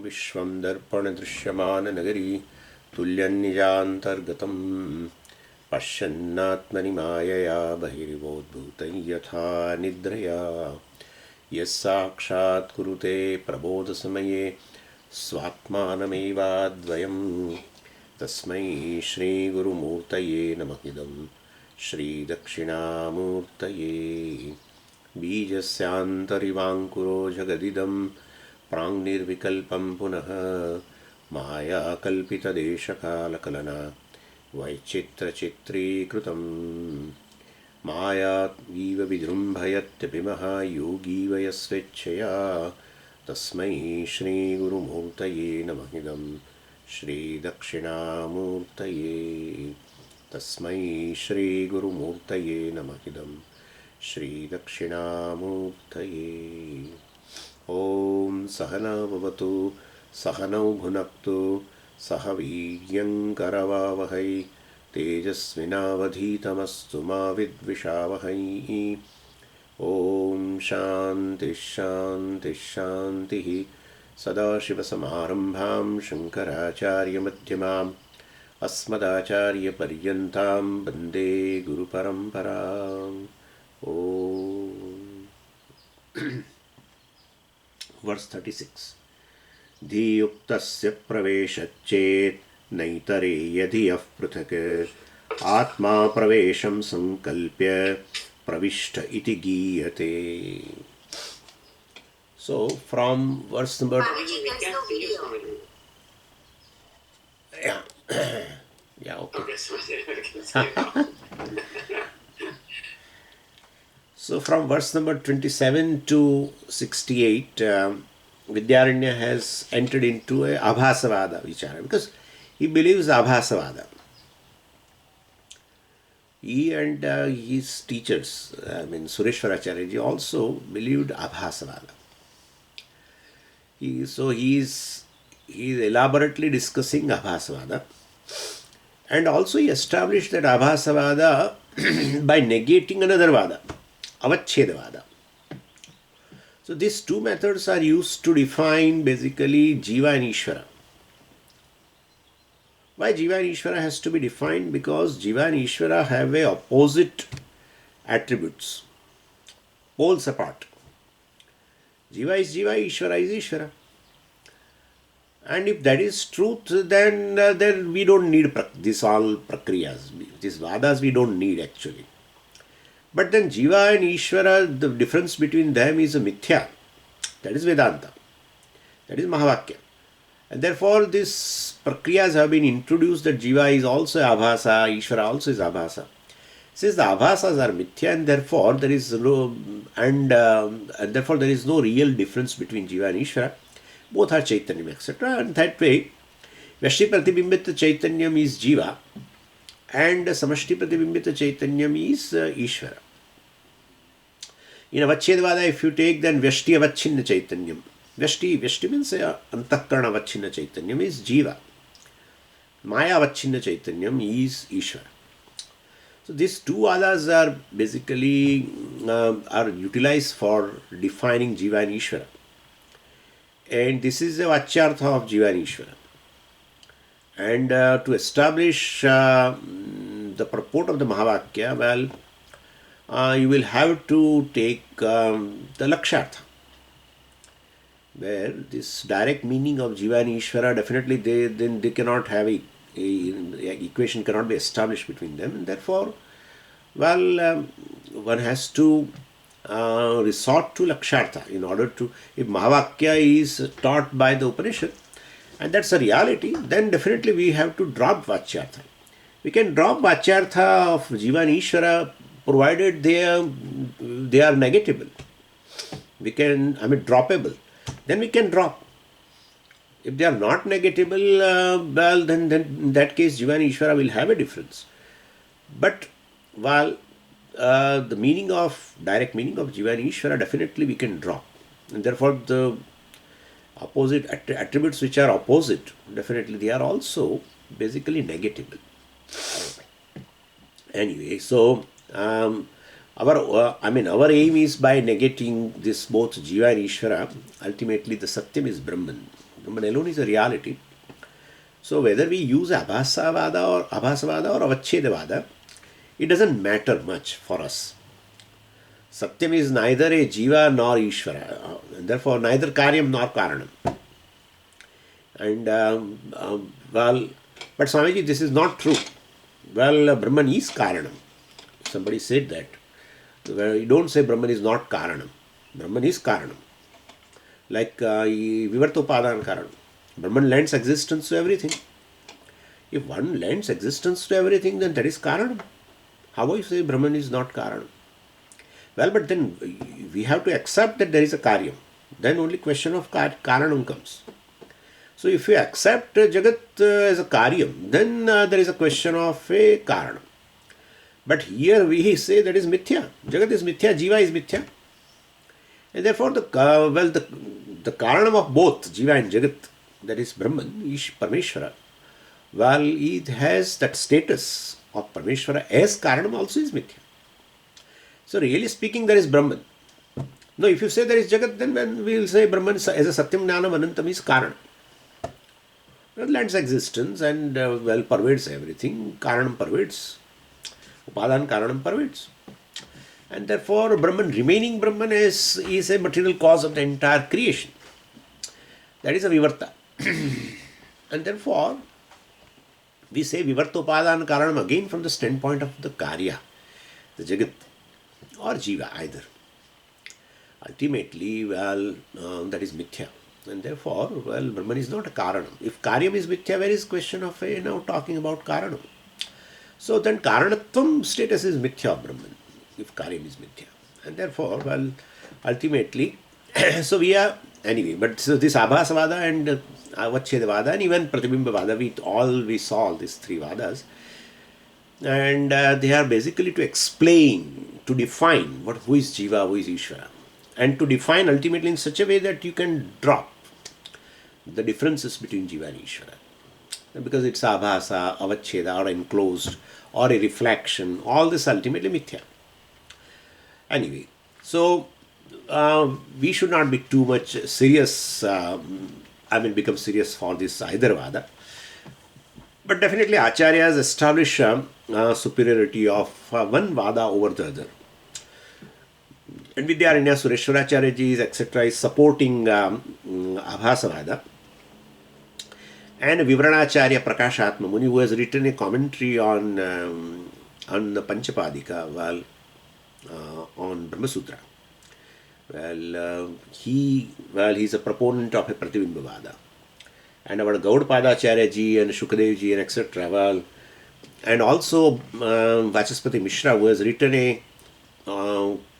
विश्वं दर्पणदृश्यमाननगरी तुल्यन्निजान्तर्गतं पश्यन्नात्मनि मायया बहिर्वोद्भूतं यथा निद्रया यस्साक्षात् कुरुते प्रबोधसमये स्वात्मानमेवाद्वयं तस्मै श्रीगुरुमूर्तये नमः इदं श्रीदक्षिणामूर्तये बीजस्यान्तरिवाङ्कुरो जगदिदं प्राङ्निर्विकल्पं पुनः मायाकल्पितदेशकालकलना वैचित्रचित्रीकृतं मायावीव विजृम्भयत्यपि महायोगीव यस्वेच्छया तस्मै श्रीगुरुमूर्तये नमः इदं श्रीदक्षिणामूर्तये तस्मै श्रीगुरुमूर्तये नमः इदं श्रीदक्षिणामूर्तये। ॐ सहना भवतु सहनौ भुनक्तु सह वीर्यङ्करवावहै तेजस्विनावधीतमस्तु मा विद्विषावहै। ॐ शान्तिः शान्तिः शान्तिः। सदाशिवसमारम्भां शङ्कराचार्यमध्यमाम् अस्मदाचार्यपर्यन्तां वन्दे गुरुपरम्पराम्। Verse 36. धीयुक्तस्य प्रवेशच्चेत् नैतरेयधियः पृथक् आत्मा प्रवेशं संकल्प्य प्रविष्ट इति गीयते. So from verse number yeah okay. So from verse number 27 to 68, Vidyaranya has entered into a Abhasavada vichara because he believes Abhasavada. He and his teachers, Sureshwaracharya also believed Abhasavada. He is elaborately discussing Abhasavada, and also he established that Abhasavada by negating another Vada, Avachedavada. So these two methods are used to define basically Jiva and Ishvara. Why Jiva and Ishvara has to be defined? Because Jiva and Ishvara have a opposite attributes, poles apart. Jiva is Jiva, Ishvara is Ishvara. And if that is truth, then we don't need this all prakriyas. These vadas we don't need actually. But then Jiva and Ishvara, the difference between them is a mithya. That is Vedanta. That is Mahavakya. And therefore these prakriyas have been introduced that Jiva is also Abhasa, Ishvara also is Abhasa. Since the Abhasas are mithya and therefore there is no real difference between Jiva and Ishvara. Both are Chaitanyam, etc. And that way, Vyashti Pratibhimbita Chaitanyam is Jiva and Samashti Pratibhimbita Chaitanyam is Ishvara. In Avachedvada, if you take then Vyashti Avachinna Chaitanyam. Vyashti means Antakarana Avachinna Chaitanyam is Jiva. Maya Avachinna Chaitanyam is Ishvara. So these two vadas are basically are utilized for defining Jiva and Ishvara. And this is a Vachyartha of Jiva and Ishvara. And to establish the purport of the Mahavakya, you will have to take the Lakshartha, where this direct meaning of Jiva and Ishvara, definitely they cannot have a equation cannot be established between them, and therefore, one has to resort to Lakshartha in order to, if Mahavakya is taught by the Upanishad, and that's a reality, then definitely we have to drop Vachyartha. We can drop Vachyartha of Jiva and Ishvara provided they are negatable. We can, droppable. Then we can drop. If they are not negatable, then in that case Jiva and Ishvara will have a difference. But the direct meaning of Jiva and Ishvara definitely we can drop. And therefore the opposite attributes which are opposite, definitely they are also basically negatable. Anyway, so our aim is by negating this both Jiva and Ishvara, ultimately the Satyam is Brahman. Brahman alone is a reality. So whether we use Abhasavada or Avachedavada, it doesn't matter much for us. Satyam is neither a Jiva nor Ishvara, and therefore neither Karyam nor Karanam. And well, but Swamiji, this is not true. Well, Brahman is Karanam. Somebody said that. Well, you don't say Brahman is not Karanam. Brahman is Karanam. Like Vivartopadan Karanam. Brahman lends existence to everything. If one lends existence to everything, then that is Karanam. How do you say Brahman is not Karanam? Well, but then we have to accept that there is a Karyam. Then only question of Karanam comes. So if we accept Jagat as a Karyam, then there is a question of a Karanam. But here we say that is Mithya. Jagat is Mithya, Jiva is Mithya. And therefore the Karanam of both Jiva and Jagat, that is Brahman, Ish Parmeshwara, well, it has that status of Parmeshwara as Karanam also is Mithya. So really speaking, there is Brahman. No, if you say there is Jagat, then we will say Brahman as a Satyam Jnanam Anantam is Karanam. Well, lends existence and pervades everything. Karanam pervades. Upadan Karanam pervades. And therefore, Brahman, remaining Brahman is a material cause of the entire creation. That is a Vivarta. And therefore, we say Vivartopadan Karanam again from the standpoint of the Karya, the Jagat, or Jiva, either. Ultimately, well, that is Mithya. And therefore, well, Brahman is not a Karanam. If Karyam is Mithya, where is question of now talking about Karanam? So then Karanatvam status is Mithya of Brahman, if Karyam is Mithya. And therefore, well, ultimately, so we are, anyway, but so this Abhasavada and Avachedavada and even Pratibimbavada, we saw all these three Vadas. And they are basically to explain, to define who is Jiva, who is Ishvara. And to define ultimately in such a way that you can drop the differences between Jiva and Ishvara. Because it's Abhasa, Avacheda, or enclosed, or a reflection, all this ultimately Mithya. Anyway, so we should not be too much serious, become serious for this either Vada. But definitely Acharyas establish superiority of one Vada over the other. And Vidyaranya Sureshwaracharya ji etc. is supporting Abhasavada. And Vivranacharya Prakashatma Muni, who has written a commentary on the Panchapadika, on Brahma Sutra. He is a proponent of a Pratibimbavada. And our Gaudapadacharya ji and Shukadev ji and etc. And also Vachaspati Mishra, who has written a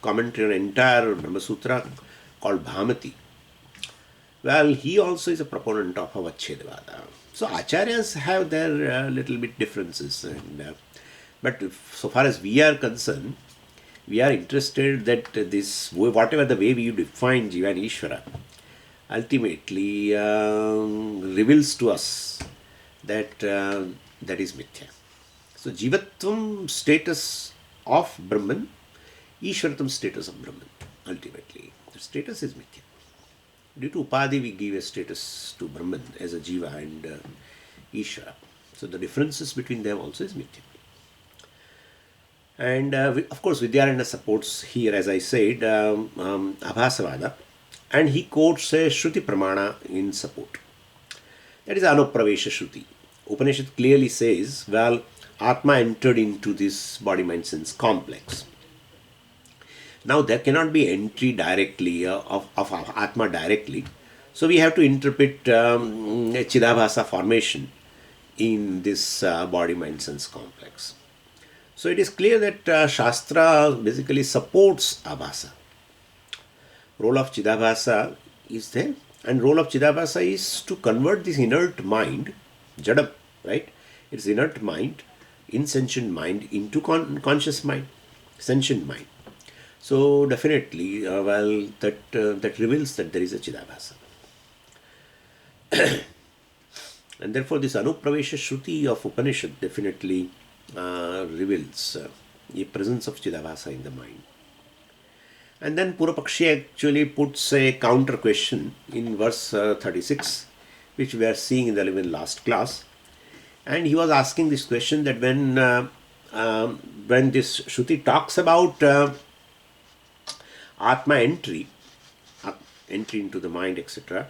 commentary on entire Brahma Sutra called Bhamati. He also is a proponent of Avachedavada. So Acharyas have their little bit differences. But so far as we are concerned, we are interested that this, whatever the way we define Jiva and Ishvara, ultimately reveals to us that that is Mithya. So Jivatvam status of Brahman, Ishvaratam status of Brahman, ultimately. The status is Mithya. Due to Upadhi, we give a status to Brahman as a Jiva and Ishvara. So the differences between them also is Mithya. And of course, Vidyaranya supports here, as I said, Abhasavada, and he quotes a Shruti Pramana in support. That is Anupravesha Shruti. Upanishad clearly says, Atma entered into this body, mind, sense complex. Now there cannot be entry directly of Atma directly. So we have to interpret a Chidabhasa formation in this body, mind, sense complex. So it is clear that Shastra basically supports Abhasa. Role of Chidabhasa is there, and role of Chidabhasa is to convert this inert mind, Jadam, right? It's inert mind, insentient mind into conscious mind, sentient mind. So definitely, that reveals that there is a Chidabhasa. And therefore this Anupravesha Shruti of Upanishad definitely reveals a presence of Chidabhasa in the mind. And then Purapakshi actually puts a counter question in verse 36. which we are seeing in the even last class. And he was asking this question that when this Shruti talks about Atma entry, entry into the mind, etc.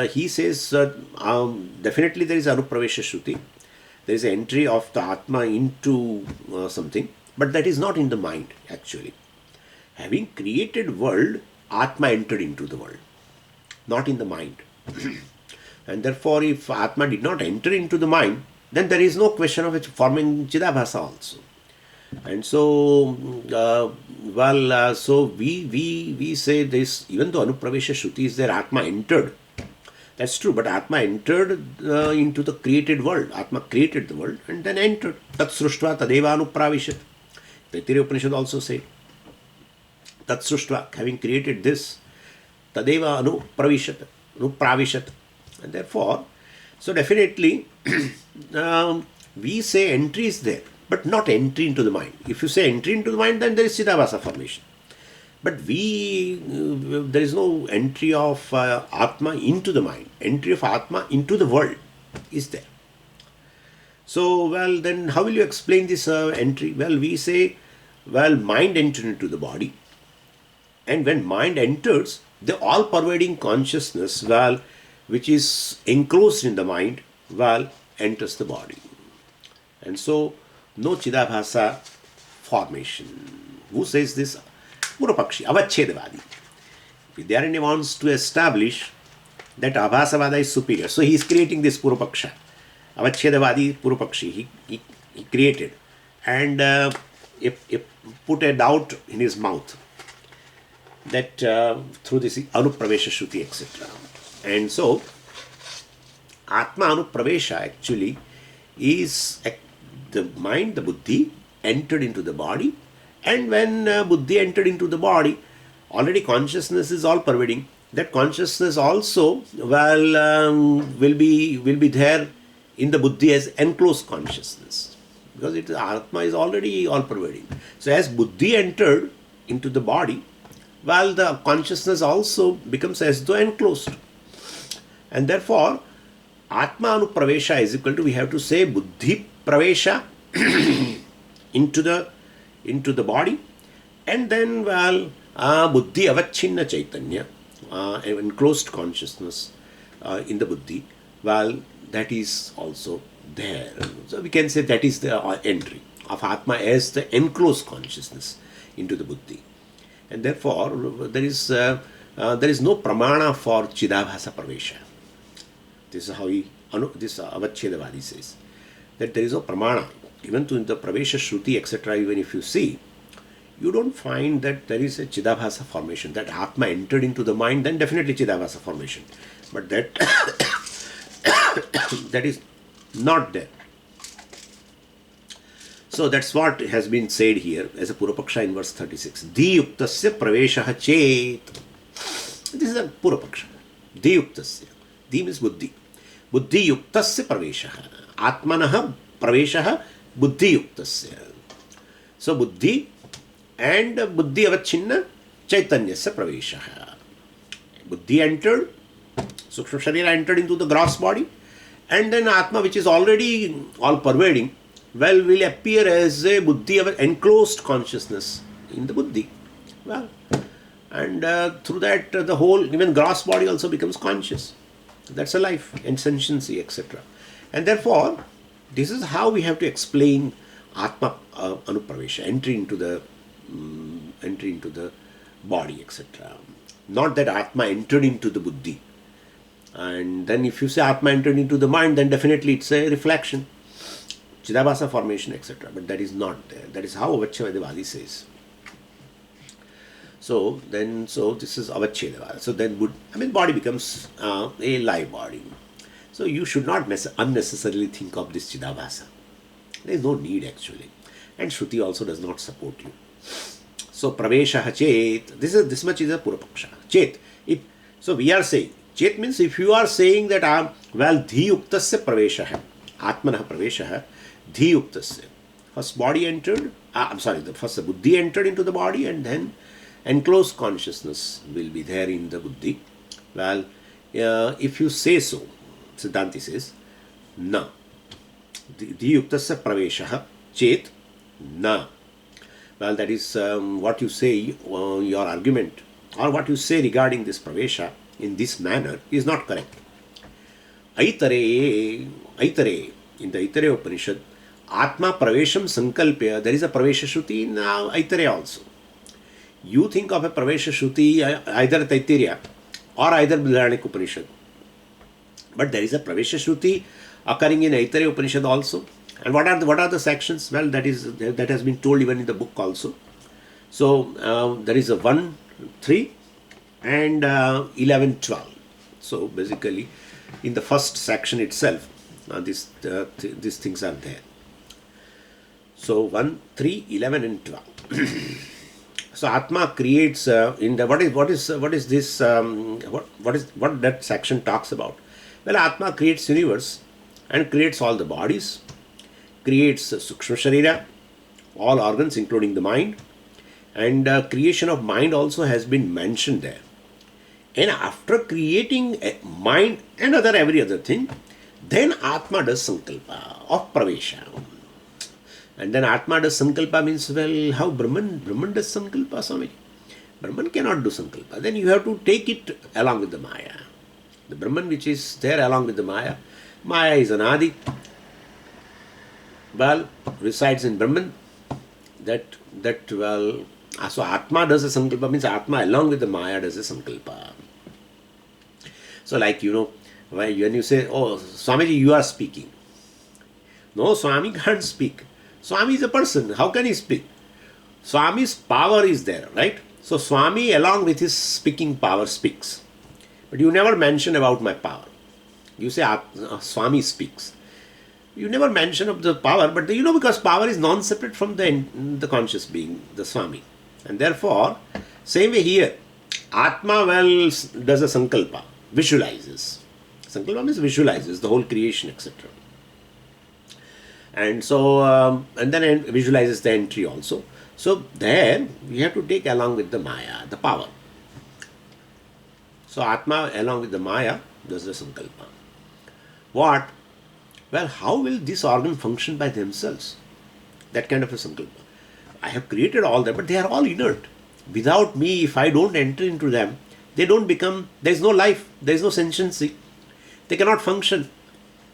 He says definitely there is Anupravesha Shruti. There is an entry of the Atma into something, but that is not in the mind actually. Having created world, Atma entered into the world, not in the mind. And therefore, if Atma did not enter into the mind, then there is no question of it forming Chidabhasa also. And so, so we say this, even though Anupravesha Shruti is there, Atma entered. That's true, but Atma entered into the created world. Atma created the world and then entered. Tat sruštva tadeva anupravishat. Taittiriya Upanishad also said, Tat sruštva, having created this, tadeva anupravishat. And therefore, so definitely, we say entry is there, but not entry into the mind. If you say entry into the mind, then there is Chidabhasa formation. But there is no entry of Atma into the mind. Entry of Atma into the world is there. So, then how will you explain this entry? We say, mind entered into the body. And when mind enters, the all-pervading consciousness, which is enclosed in the mind, enters the body. And so, no Chidabhasa formation. Who says this? Purapakshi, Avachedavadi. Vidyaranya wants to establish that Abhasavada is superior. So he is creating this Purupaksha. Avachedavadi Purupakshi, he created. And he put a doubt in his mouth that through this Anupravesha Shruti, etc. And so, Atma Anupravesha actually is the mind, the buddhi, entered into the body. And when buddhi entered into the body, already consciousness is all pervading. That consciousness also will be there in the buddhi as enclosed consciousness, because Atma is already all pervading. So as buddhi entered into the body, the consciousness also becomes as though enclosed. And therefore, Atma Anupravesha is equal to, we have to say, buddhi pravesha into the body, and then buddhi avachinna chaitanya, enclosed consciousness in the buddhi, that is also there. So we can say that is the entry of Atma as the enclosed consciousness into the buddhi. And therefore, there is no pramana for Chidabhasa Pravesha. This is how this Avachedavadi says, that there is no pramana. Even to the Pravesha Shruti, etc., even if you see, you don't find that there is a Chidabhasa formation, that Atma entered into the mind, then definitely Chidabhasa formation. But that that is not there. So that's what has been said here as a Purapaksha in verse 36. Dhi yuktasya praveshaha chet. This is a Purapaksha. Dhi yuktasya. Dhi means buddhi. Buddhi yuktasya praveshaha. Atmanaha praveshaha buddhi yuktasya. So buddhi and buddhi avachinna chaitanyasya praveshaha. Buddhi entered, Sukshma Sharira entered into the gross body, and then Atma, which is already all pervading, will appear as a buddhi of enclosed consciousness in the buddhi. And through that, the whole, even gross body also becomes conscious. That's a life and sentiency, etc. And therefore, this is how we have to explain Atma Anupravesha, entry into the body, etc. Not that Atma entered into the buddhi. And then if you say Atma entered into the mind, then definitely it's a reflection, Chidabhasa formation, etc. But that is not there. That is how Avachedavadi says. So this is Avachedavada. So then body becomes a live body. So you should not unnecessarily think of this Chidabhasa. There is no need actually. And Shruti also does not support you. So Praveshaha Chet, this much is a Purapaksha. Chet. So we are saying, Chet means if you are saying that Dhi Yuktasya Praveshaha, Atmanaha Praveshaha, Dhi Yuktasya. First body entered, first the buddhi entered into the body, and then enclosed consciousness will be there in the buddhi. if you say so, Siddhanti says, na. Dhiyuktasya praveshah chet na. Well, that is what you say, your argument, or what you say regarding this pravesha in this manner is not correct. Aitare, in the Aitare Upanishad, Atma Pravesham Sankalpya, there is a Pravesha Shruti in Aitare also. You think of a Pravesha Shruti either Taittiriya or either Brihadaranyaka Upanishad. But there is a Pravesha Shruti occurring in Aitare Upanishad also. And what are the sections? Well, that has been told even in the book also. So there is a 1, 3 and 11, 12. So basically, in the first section itself, these things are there. So 1, 3, 11 and 12. So Atma creates in the what is this what that section talks about? Well, Atma creates universe and creates all the bodies, creates Sukshma Sharira, all organs including the mind, and creation of mind also has been mentioned there. And after creating a mind and every other thing, then Atma does Sankalpa of Pravesha. And then Atma does Sankalpa means, well, how Brahman does Sankalpa, Swami? Brahman cannot do Sankalpa. Then you have to take it along with the Maya. The Brahman which is there along with the Maya. Maya is Anadi. Well, resides in Brahman. So Atma does a Sankalpa means Atma along with the Maya does a Sankalpa. So like, when you say, oh, Swamiji, you are speaking. No, Swami can't speak. Swami is a person. How can he speak? Swami's power is there, right? So Swami along with his speaking power speaks. But you never mention about my power. You say Swami speaks. You never mention of the power, but because power is non-separate from the conscious being, the Swami. And therefore, same way here, Atma does a Sankalpa, visualizes. Sankalpa means visualizes the whole creation, etc. And so, and then visualizes the entry also. So there, we have to take along with the Maya, the power. So Atma along with the Maya does the Sankalpa. What? Well, how will this organ function by themselves? That kind of a Sankalpa. I have created all that, but they are all inert. Without me, if I don't enter into them, they don't become, there is no life, there is no sentiency. They cannot function.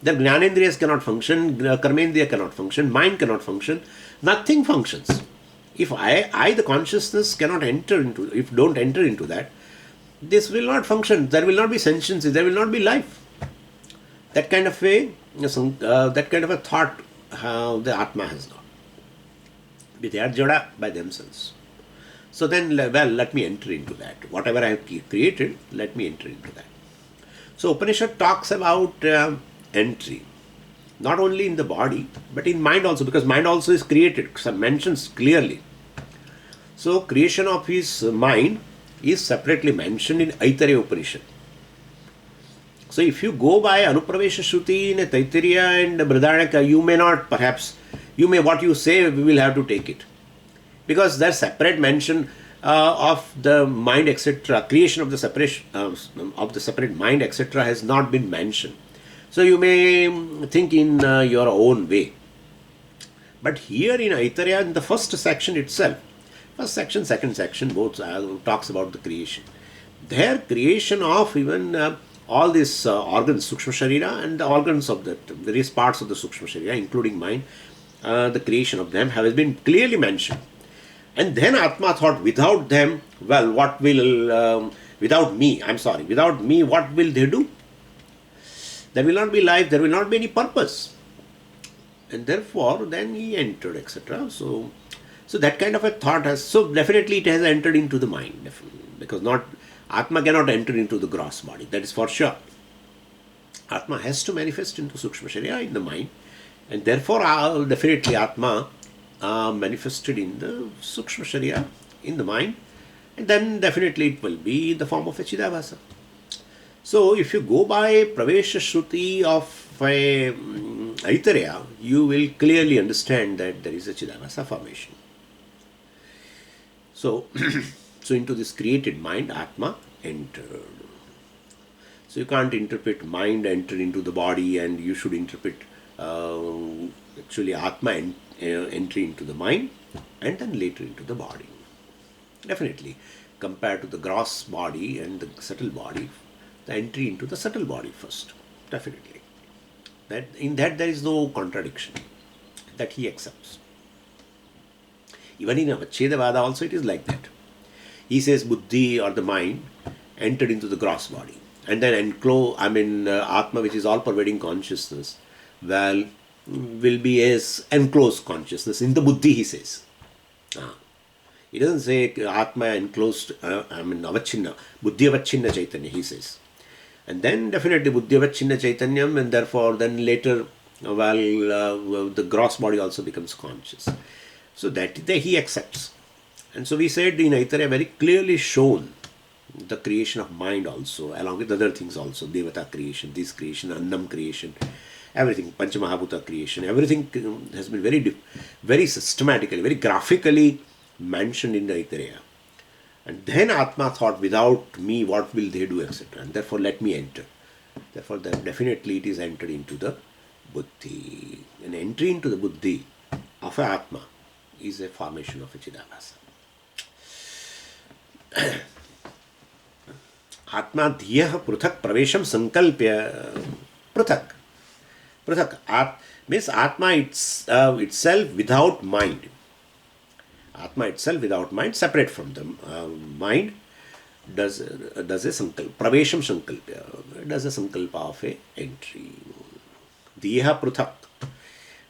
The Jnanendriyas cannot function, Karmendriya cannot function, mind cannot function, nothing functions. If I the consciousness cannot enter into, if don't enter into that, this will not function, there will not be sentiency, there will not be life. That kind of that kind of a thought the Atma has got. They are Jada by themselves. So then, well, let me enter into that. Whatever I have created, let me enter into that. So Upanishad talks about entry, not only in the body, but in mind also, because mind also is created, some mentions clearly. So creation of his mind is separately mentioned in Aitare Upanishad. So if you go by Anupravesha Shruti in a Taittiriya and Brihadaranyaka, you may not, perhaps, what you say, we will have to take it. Because there's separate mention of the mind, etc., creation of the separation of the separate mind, etc., has not been mentioned. So you may think in your own way. But here in Aitareya, in the first section itself, first section, second section, both talks about the creation. Their creation of even all these organs, Sukshma Sharira, and the organs of the various parts of the Sukshma Sharira, including mind, the creation of them has been clearly mentioned. And then Atma thought, without them, well, what will, without me, what will they do? There will not be life, there will not be any purpose. And therefore, then he entered, etc. So that kind of a thought has, so definitely it has entered into the mind, definitely, because Atma cannot enter into the gross body, that is for sure. Atma has to manifest into Sukshma Sharira in the mind, and therefore definitely Atma manifested in the Sukshma Sharira in the mind, and then definitely it will be in the form of a Chidabhasa. So if you go by Pravesha Shruti of Aitareya, you will clearly understand that there is a Chidabhasa formation. So, so into this created mind, Atma entered. So you can't interpret mind enter into the body, and you should interpret actually Atma entry into the mind and then later into the body. Definitely, compared to the gross body and the subtle body, the entry into the subtle body first. Definitely. That in that there is no contradiction. That he accepts. Even in Avachedavada also it is like that. He says buddhi or the mind entered into the gross body. And then Atma, which is all pervading consciousness, well, will be as enclosed consciousness in the buddhi, he says. He doesn't say Atma enclosed, avachinna, buddhi avachinna chaitanya, he says. And then definitely buddhi avachinna chaitanyam, and therefore then later, the gross body also becomes conscious. So that he accepts. And so we said in Aitareya very clearly shown the creation of mind also, along with other things also, Devata creation, this creation, Annam creation, everything, Panchamahabhuta creation, everything has been very systematically, very graphically mentioned in the Aitareya. And then Atma thought, without me, what will they do, etc. And therefore, let me enter. Therefore, definitely it is entered into the buddhi. An entry into the buddhi of a Atma is a formation of a Chidabhasa. Atma dhiyah pruthak pravesham sankalpya pruthak. Pruthak means Atma itself without mind. Atma itself without mind, separate from the mind, does a sankalpa, pravesham sankalpa, does a sankalpa of a entry. Diha pruthak.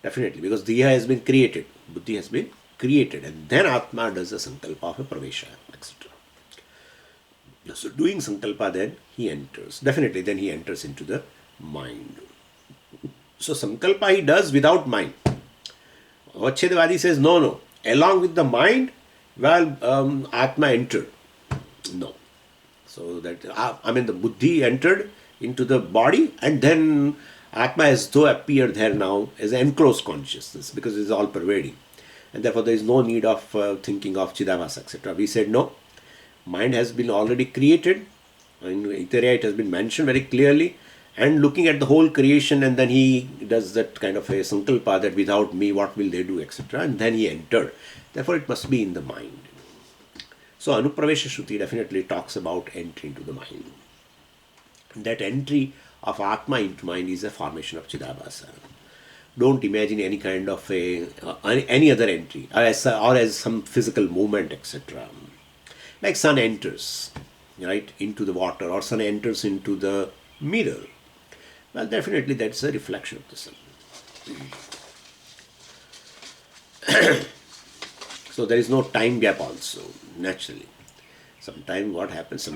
Definitely, because Diha has been created, buddhi has been created, and then Atma does a sankalpa of a pravesha, etc. So doing sankalpa, then he enters. Definitely, then he enters into the mind. So sankalpa he does without mind. Avachedavadi says, no. Along with the mind, Atma entered. No. So that, the buddhi entered into the body, and then Atma as though appeared there now as an enclosed consciousness, because it is all pervading. And therefore there is no need of thinking of Chidavasa, etc. We said no. Mind has been already created. In Aitareya it has been mentioned very clearly. And looking at the whole creation, and then he does that kind of a sankalpa that without me, what will they do, etc. And then he entered. Therefore, it must be in the mind. So, Anupravesha Shruti definitely talks about entry into the mind. That entry of Atma into mind is a formation of Chidabhasa. Don't imagine any kind of any other entry, or as some physical movement, etc. Like sun enters, right, into the water, or sun enters into the mirror. Well, definitely that's a reflection of the sun. So there is no time gap also, naturally. Sometimes what happens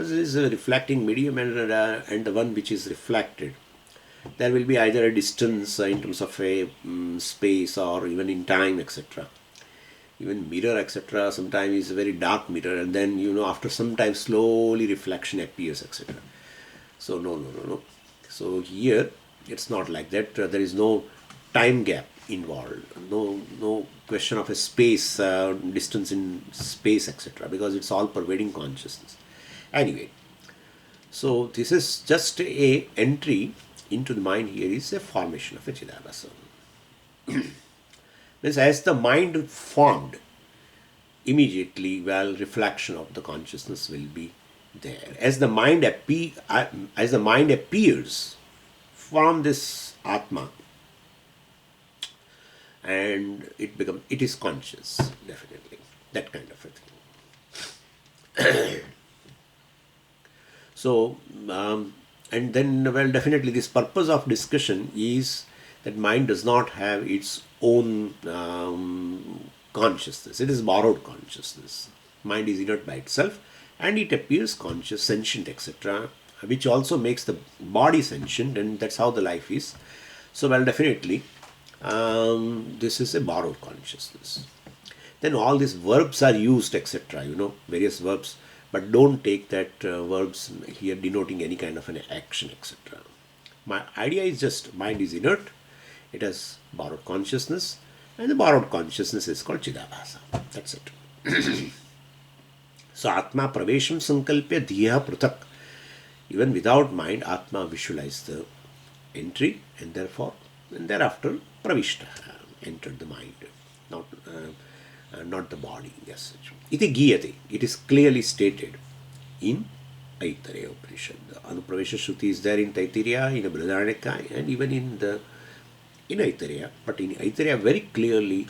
is a reflecting medium and the one which is reflected. There will be either a distance in terms of a space or even in time, etc. Even mirror, etc. sometimes is a very dark mirror, and then after some time slowly reflection appears, etc. So no. So here it's not like that. There is no time gap involved. No question of a space, distance in space, etc. Because it's all pervading consciousness. Anyway, so this is just a entry into the mind. Here is a formation of a Chidabhasa. Means as the mind formed, immediately, reflection of the consciousness will be there. As the mind appears from this Atma, and it is conscious, definitely, that kind of a thing. So, and then, definitely this purpose of discussion is that mind does not have its own consciousness. It is borrowed consciousness. Mind is inert by itself, and it appears conscious, sentient, etc., which also makes the body sentient, and that's how the life is. So, definitely, this is a borrowed consciousness. Then all these verbs are used, etc., various verbs, but don't take that verbs here denoting any kind of an action, etc. My idea is just mind is inert, it has borrowed consciousness, and the borrowed consciousness is called Chidabhasa. That's it. So, Atma Pravesham Sankalpya Dhiya Pruthak. Even without mind, Atma visualized the entry, and thereafter Pravishta entered the mind, not the body as such. Iti giyate. It is clearly stated in Aitareya Upanishad. The Anupravesha Shruti is there in Taittiriya, in Brihadaranyaka, and even in Aitareya. But in Aitareya, very clearly,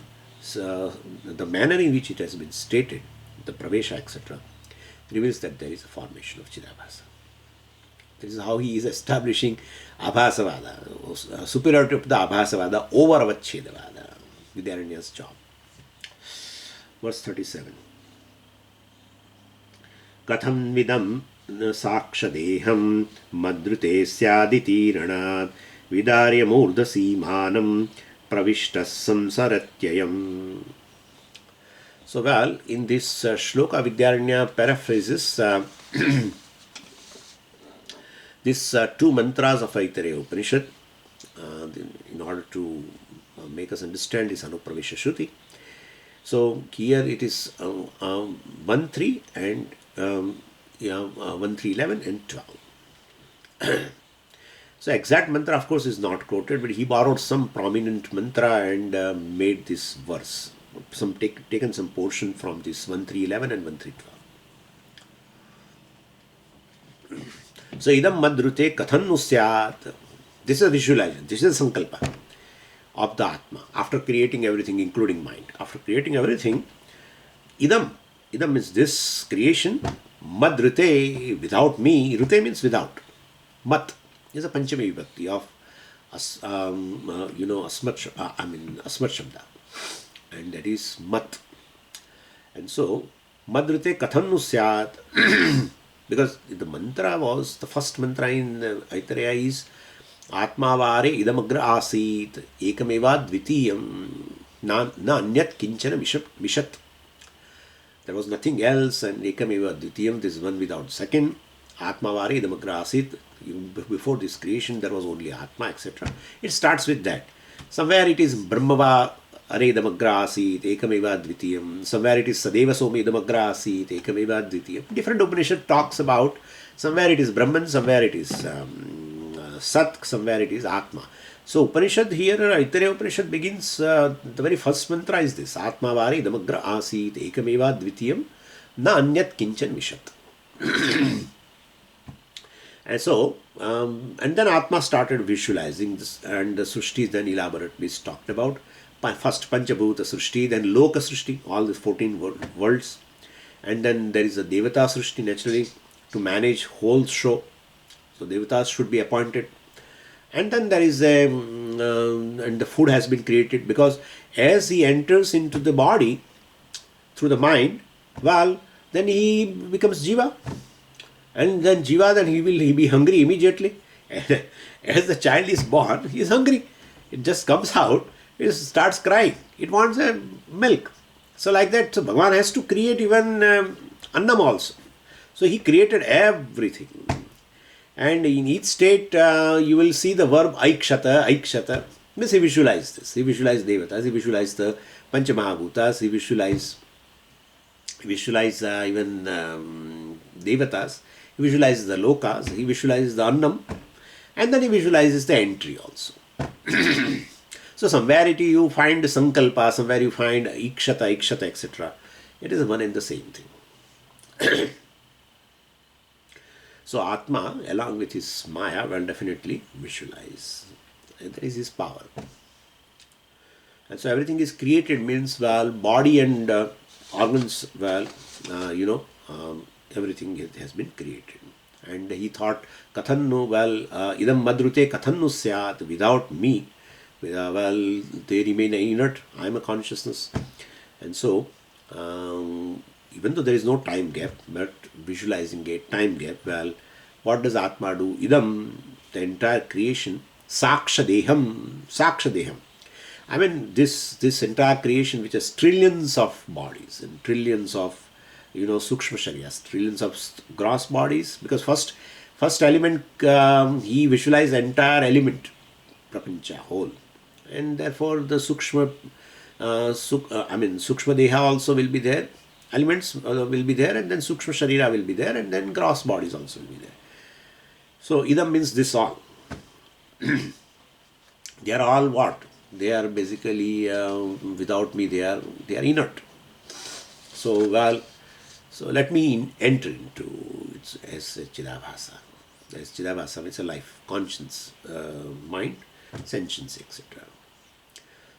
the manner in which it has been stated, the Pravesha, etc., reveals that there is a formation of Chidabhasa. This is how he is establishing Abhasavada, superiority of the Abhasavada over Avachedavada, Vidyaranya's job. Verse 37. Katham vidam sakshadeham madrute syaditi ranat vidarya murdasi manam pravishtas samsaratyayam. So, well, in this shloka, Vidyaranya paraphrases these two mantras of Aitareya Upanishad in order to make us understand this Anupravesha Shruti. So here it is 1, 3 and 1, 3, 11 and 12. So exact mantra of course is not quoted, but he borrowed some prominent mantra and made this verse. Taken some portion from this 1, 3, 11 and 1, 3, 12. So idam madrute kathannu syat. This is a visualization, this is a sankalpa of the Atma after creating everything, including mind. After creating everything, idam means this creation, madrute, without me. Rute means without. Mat is a panchami vibhakti of asmat shabda, and that is mat. And so madrute kathannu syat. Because the mantra was, the first mantra in Aitareya is Atmavare idamagra asit ekameva dvitiyam na anyat kinchana vishat. There was nothing else, and ekameva dvitiyam, this one without second. Atmavare idamagra asit. Before this creation there was only Atma, etc. It starts with that. Somewhere it is Brahmava Are idamagra asit ekameva dvitiyam. Somewhere it is Sadeva Somi idamagra asit ekameva dvitiyam. Different Upanishad talks about, somewhere it is Brahman, somewhere it is Sat, somewhere it is Atma. So Upanishad here, Aitareya Upanishad begins, the very first mantra is this: Atma vari idamagra asit ekameva dvitiyam na anyat kinchan vishat. And so, and then Atma started visualizing this, and the Srishti is then elaborately talked about. First Panchabhuta Srishti, then Loka Srishti, all the 14 worlds. And then there is a Devata Srishti, naturally, to manage whole show. So Devatas should be appointed. And then there is and the food has been created, because as he enters into the body through the mind, well, then he becomes Jiva. And then Jiva, then he will be hungry immediately. As the child is born, he is hungry. It just comes out, it starts crying. It wants milk. So like that, so Bhagavan has to create even Annam also. So he created everything. And in each state, you will see the verb aikshata. Means he visualized this. He visualized Devatas, he visualized the Panchamahabhutas, he visualized even Devatas, he visualizes the Lokas, he visualizes the Annam, and then he visualizes the entry also. So somewhere you find Sankalpa, somewhere you find Ikshata, etc. It is one and the same thing. So Atma, along with his Maya, will definitely visualize. And that is his power. And so everything is created, means, well, body and organs, well, everything has been created. And he thought, Kathannu, well, idam madrute kathannu syat, without me, well, they remain inert. I am a consciousness. And so, even though there is no time gap, but visualizing a time gap, well, what does Atma do? Idam, the entire creation, sakshadeham. I mean, this entire creation, which has trillions of bodies and trillions of, sukshma sharyas, trillions of gross bodies, because first element, he visualized the entire element, prapancha, whole. And therefore the sukshma deha also will be there, elements will be there, and then sukshma sharira will be there, and then gross bodies also will be there. So idam means this all. They are all what? They are basically without me. They are inert. So well, so let me enter into it's as Chidabhasa. As Chidabhasa, it's a life, conscience, mind, sentience, etc.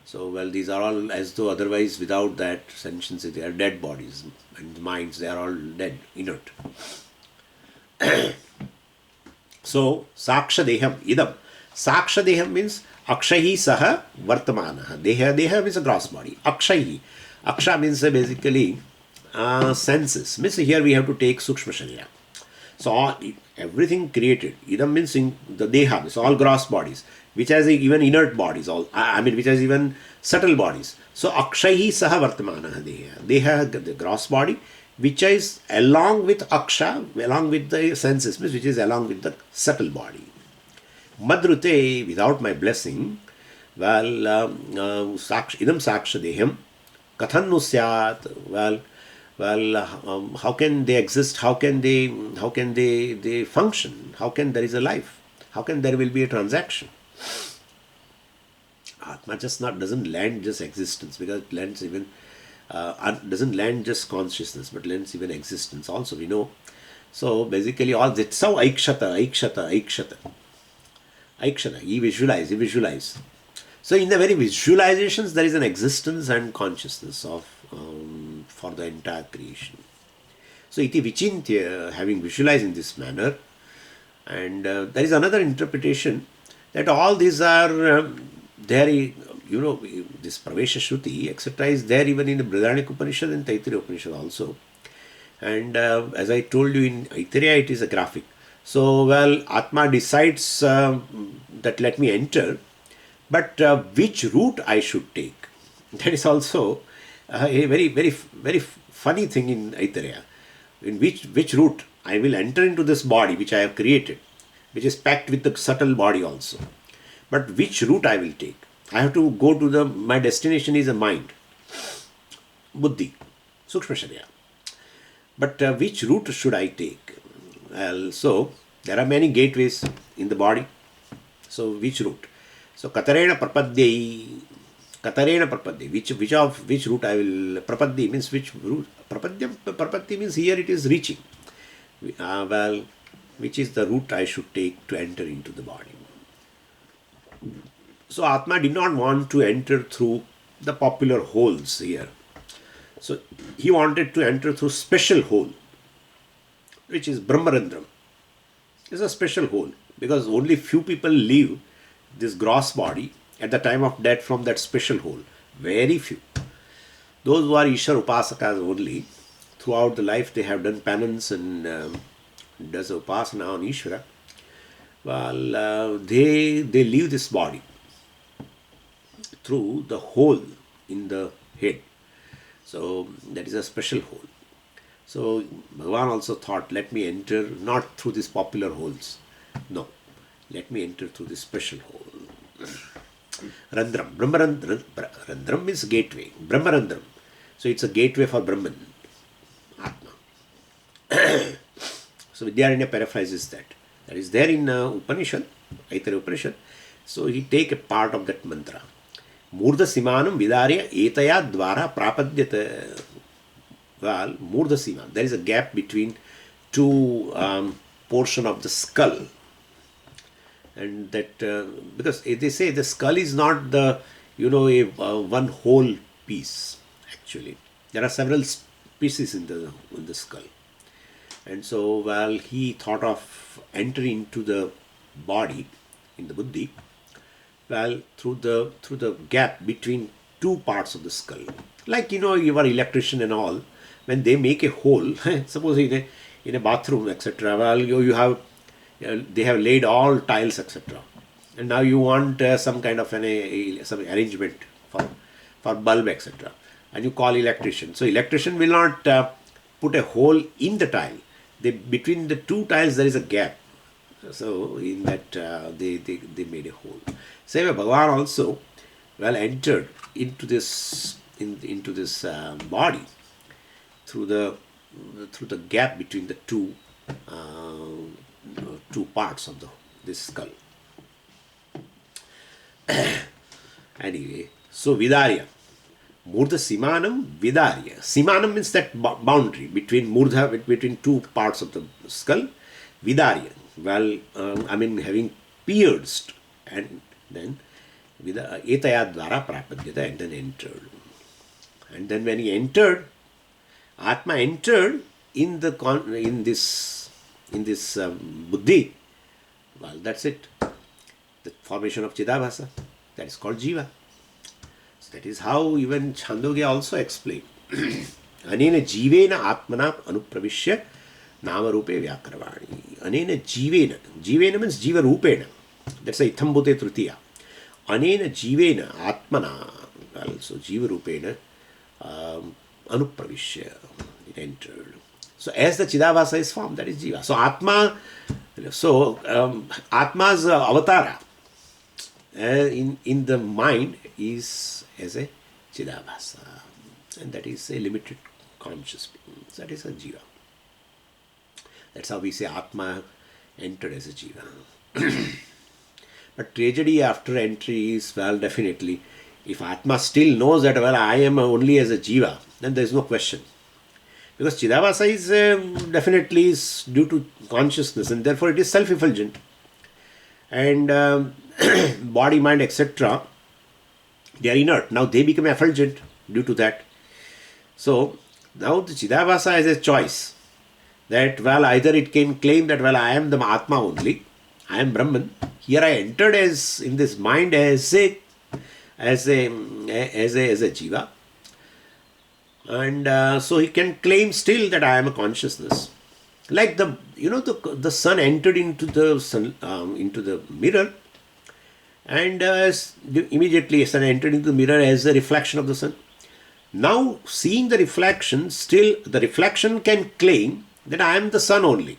So well, these are all as though otherwise without that sentience, they are dead bodies and minds. They are all dead, inert. So saksha deham idam. Saksha deham means akshahi saha vartamana. Deha means a gross body. Akshahi. Aksha means basically senses. Means here we have to take sukshma sharira. So everything created. Idam means in the deha, so all gross bodies, which has even inert bodies. All I mean, which has even subtle bodies. So akshahi saha vartamana deha. Deha, the gross body, which is along with aksha, along with the senses, means which is along with the subtle body. Madrute, without my blessing, well, idam saksha deham, kathannu syat, how can they exist? How can they function? How can there is a life? How can there will be a transaction? Atma just not doesn't land just existence, because it lands even doesn't land just consciousness, but lands even existence also, we know. So basically all that's how aikshata, you visualize. So in the very visualizations there is an existence and consciousness of for the entire creation. So iti vichintya, having visualized in this manner, and there is another interpretation that all these are there. This Pravesha Shruti, etc., is there even in the Brihadaranyaka Upanishad and Taittiriya Upanishad also. And as I told you, in Aitareya it is a graphic. So, well, Atma decides that let me enter, but which route I should take. That is also a very, very, very funny thing in Aitareya. In which route I will enter into this body which I have created, which is packed with the subtle body also. But which route I will take? I have to go to my destination is a mind, buddhi, sukshma sharira. But which route should I take? Well, so there are many gateways in the body. So which route? So katarena prapadye, which route I will, prapadye means which route, prapadye means here it is reaching. Which is the route I should take to enter into the body? So Atma did not want to enter through the popular holes here. So he wanted to enter through special hole, which is Brahmarandram. It's a special hole because only few people leave this gross body at the time of death from that special hole. Very few. Those who are Ishwar Upasakas only, throughout the life they have done penance and does upasana on Ishvara. Well, they leave this body through the hole in the head. So that is a special hole. So Bhagavan also thought, let me enter not through these popular holes. No, let me enter through this special hole. Randram. Randram means gateway. Brahmarandram. So it's a gateway for Brahman, Atma. So Vidyaranya paraphrases that. That is there in Upanishad, Aitareya Upanishad. So he take a part of that mantra. Murdha simanam vidarya etaya dvara prapadyate. Well, Murdha sima. There is a gap between two portion of the skull. And that, because they say the skull is not the, one whole piece, actually. There are several pieces in the skull. And so, well, he thought of entering into the body, in the buddhi, well, through the gap between two parts of the skull. Like, you are electrician and all, when they make a hole, suppose in a bathroom, etc., well, you have, they have laid all tiles, etc. And now you want some kind of some arrangement for bulb, etc. And you call electrician. So electrician will not put a hole in the tile. Between the two tiles there is a gap. So in that they made a hole. Same way Bhagavan also entered into this body through the gap between the two two parts of this skull. Anyway, so Vidarya. Murdha Simanam Vidarya. Simanam means that boundary between Murdha, between two parts of the skull. Vidarya. Well, having pierced, and then Etaya Dvara Prapadyata, and then entered. And then when he entered, Atma entered in this buddhi. Well, that's it. The formation of Chidabhasa. That is called Jiva. So that is how even Chandogya also explained. Anena jivena atmana anupravishya namarupe vyakravani. Anena jivena. Jivena means jiva rupena. That's a ithambute tritiya. Anena jivena atmana. Well, so jiva rupena anupravishya. It entered. So as the Chidabhasa is formed, that is Jiva. So Atma, Atma's avatara in the mind is as a Chidabhasa, and that is a limited conscious being. So that is a Jiva. That's how we say Atma entered as a Jiva. But tragedy after entry is, well, definitely, if Atma still knows that, well, I am only as a Jiva, then there is no question. Because Chidabhasa is definitely is due to consciousness, and therefore it is self-effulgent. And body, mind, etc., they are inert. Now they become effulgent due to that. So now the Chidabhasa has a choice that, well, either it can claim that, well, I am the Atma only, I am Brahman. Here I entered as in this mind as a Jiva. And so he can claim still that I am a consciousness, like the sun entered into the mirror, and immediately sun entered into the mirror as a reflection of the sun. Now seeing the reflection, still the reflection can claim that I am the sun only,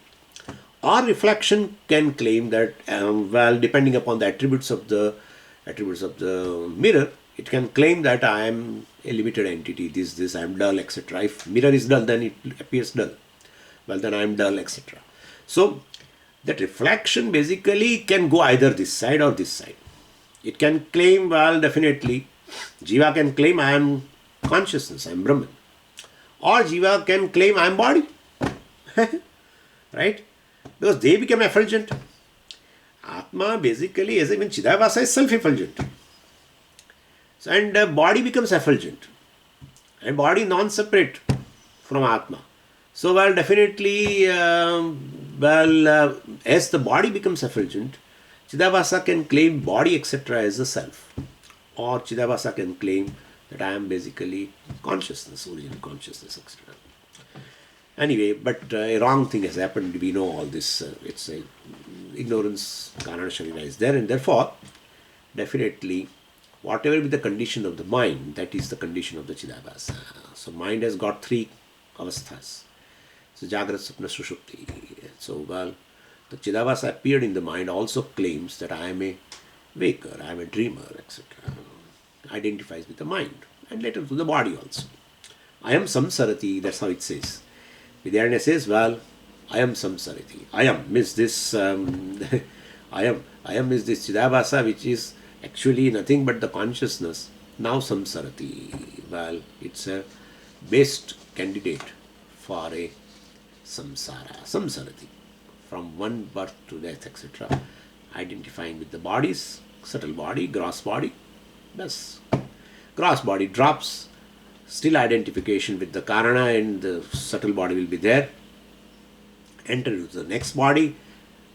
or reflection can claim that well, depending upon the attributes of the mirror, it can claim that I am a limited entity, this, I am dull, etc. If mirror is dull, then it appears dull. Well, then I am dull, etc. So, that reflection basically can go either this side or this side. It can claim, well, definitely, Jiva can claim I am consciousness, I am Brahman. Or Jiva can claim I am body. Right? Because they become effulgent. Atma basically, as even Chidabhasa is self-effulgent. And body becomes effulgent, and body non-separate from Atma. So, well, definitely, as the body becomes effulgent, Chidabhasa can claim body, etc. as a self, or Chidabhasa can claim that I am basically consciousness, original consciousness, etc. Anyway, but a wrong thing has happened. We know all this. It's a ignorance, Karana Sharira is there, and therefore, definitely, whatever be the condition of the mind, that is the condition of the Chidabhasa. So mind has got three avasthas. So Jagrat, Sapna, Sushupti. So, well, the Chidabhasa appeared in the mind also claims that I am a waker, I am a dreamer, etc. Identifies with the mind, and later to the body also. I am Samsarati, that's how it says. Vidyaranya says, well, I am Samsarati. I am means this, I am is this Chidabhasa, which is actually nothing but the consciousness. Now Samsarati. Well, it's a best candidate for a samsara. Samsarati. From one birth to death, etc. Identifying with the bodies, subtle body, gross body. Thus, gross body drops. Still identification with the Karana, and the subtle body will be there. Enter into the next body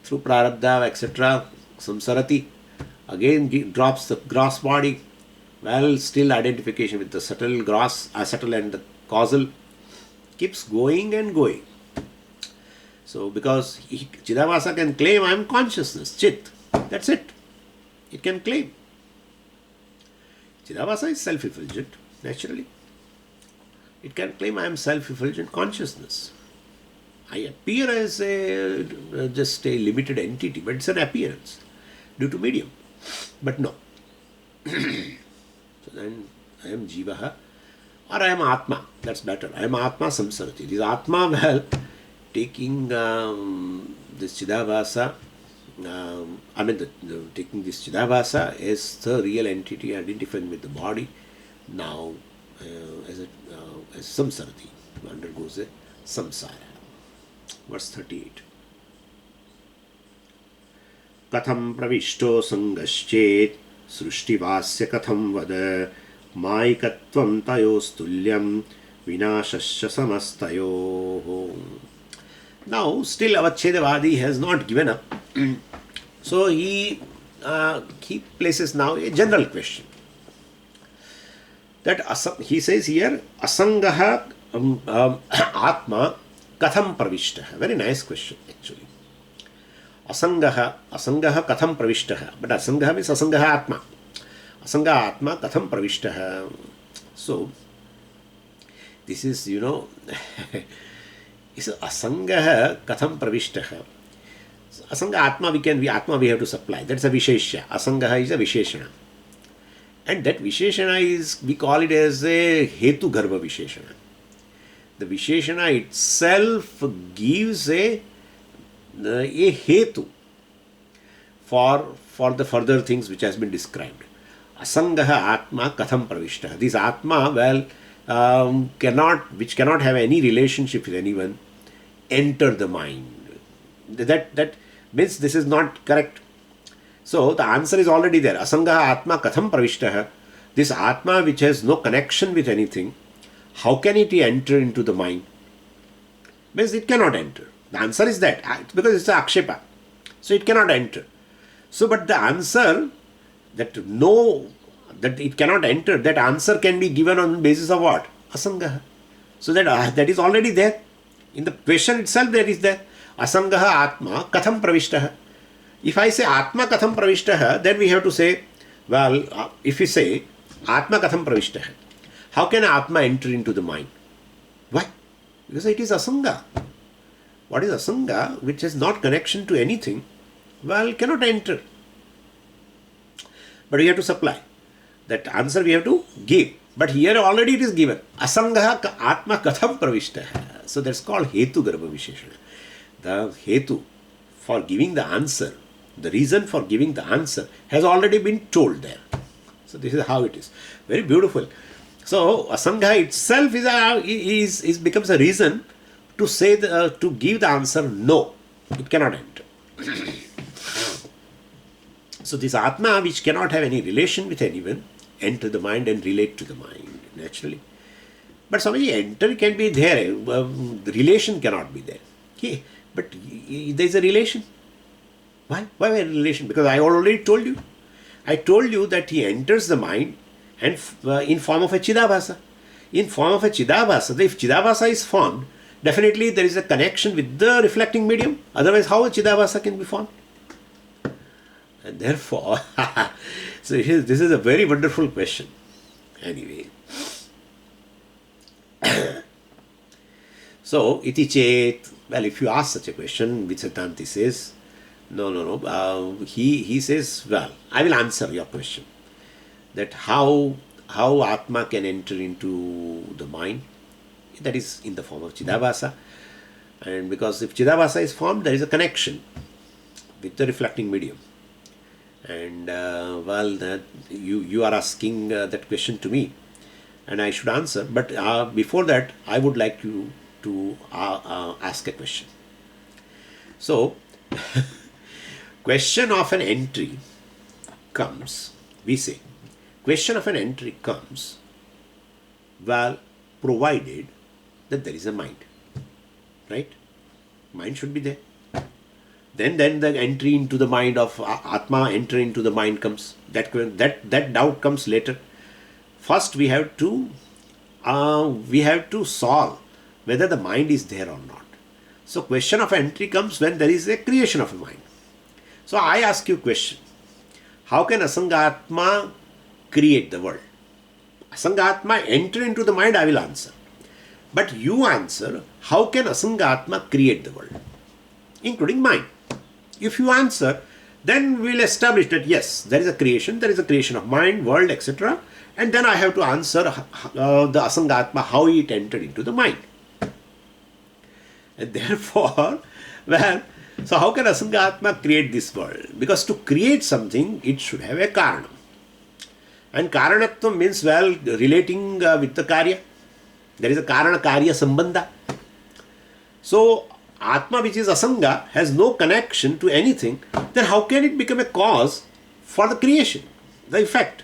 through Prarabdha, etc. Samsarati. Again drops the gross body. Well, still identification with the subtle, subtle and the causal. Keeps going and going. So, because Chidabhasa can claim I am consciousness, Chit. That's it. It can claim. Chidabhasa is self-effulgent, naturally. It can claim I am self-effulgent consciousness. I appear as just a limited entity, but it's an appearance due to medium. But no. So then I am Jivaha, or I am Atma. That's better. I am Atma Samsarati. This Atma, well, taking this Chidabhasa, taking this Chidabhasa as the real entity identifying with the body, now as samsarati, undergoes a samsara. Verse 38. Katham pravishto sangaschet srushtivasya katham vada maikatvam tayostulyam vinashasya samastayo. Now, still Avachedavadi has not given up. So he places now a general question. That he says here, Asangaha Atma Katham Pravishtaha. Very nice question actually. Asangaha Katham Pravishtaha. But Asangaha means Asangaha Atma. Asangaha Atma Katham Pravishtaha. So, this is, is Asangaha Katham Pravishtaha. Asanga Atma we have to supply. That's a Vishesha. Asangaha is a Visheshana. And that Visheshana is, we call it as a Hetu Garbha Visheshana. The Visheshana itself gives a Hetu for the further things which has been described. Asangaha Atma Katham Pravishtaha. This Atma, which cannot have any relationship with anyone, enter the mind. That means this is not correct. So the answer is already there. Asangaha Atma Katham Pravishtaha. This Atma which has no connection with anything, how can it enter into the mind? Means it cannot enter. The answer is that. Because it's a Akshepa. So it cannot enter. So but the answer that it cannot enter, that answer can be given on the basis of what? Asangaha. So that is already there. In the question itself that is there. Asangaha Atma Katham Pravishtaha. If I say Atma Katham Pravishtaha, then we have to say, if we say Atma Katham Pravishtaha, how can Atma enter into the mind? Why? Because it is Asanga. What is Asanga? Which has not connection to anything, cannot enter. But we have to supply. That answer we have to give. But here already it is given. Asangaha Atma Katham Pravishtaha. So that's called Hetu Garbha Visheshana. The Hetu for giving the answer, the reason for giving the answer has already been told there. So this is how it is. Very beautiful. So Asanga itself becomes a reason to say to give the answer no, it cannot enter. So this Atma which cannot have any relation with anyone enter the mind and relate to the mind naturally. But somebody enter can be there, the relation cannot be there. Okay. But there is a relation. Why? Why a relation? Because I already told you. I told you that he enters the mind and in form of a Chidabhasa. In form of a Chidabhasa, if Chidabhasa is formed, definitely there is a connection with the reflecting medium. Otherwise, how a Chidabhasa can be formed? And therefore, so this is a very wonderful question. Anyway. So, iti chet, if you ask such a question, Vichatanti says, no. He says, I will answer your question. That how Atma can enter into the mind, that is in the form of Chidabhasa. And because if Chidabhasa is formed, there is a connection with the reflecting medium. And that you are asking that question to me, and I should answer. But before that, I would like you to ask a question. So, question of an entry comes, we say, question of an entry comes, provided that there is a mind, right? Mind should be there. Then the entry into the mind of Atma, enter into the mind comes. That doubt comes later. First, we have to solve whether the mind is there or not. So, question of entry comes when there is a creation of a mind. So, I ask you a question. How can Asangatma create the world? Asangatma enter into the mind, I will answer. But you answer, how can Asangatma create the world? Including mind. If you answer, then we will establish that yes, there is a creation of mind, world, etc. And then I have to answer the Asangatma, how it entered into the mind. And therefore, So how can Asanga Atma create this world? Because to create something, it should have a Karana. And Karanatvam means, well, relating with the Karya. There is a Karana Karya Sambandha. So Atma, which is Asanga, has no connection to anything. Then how can it become a cause for the creation, the effect?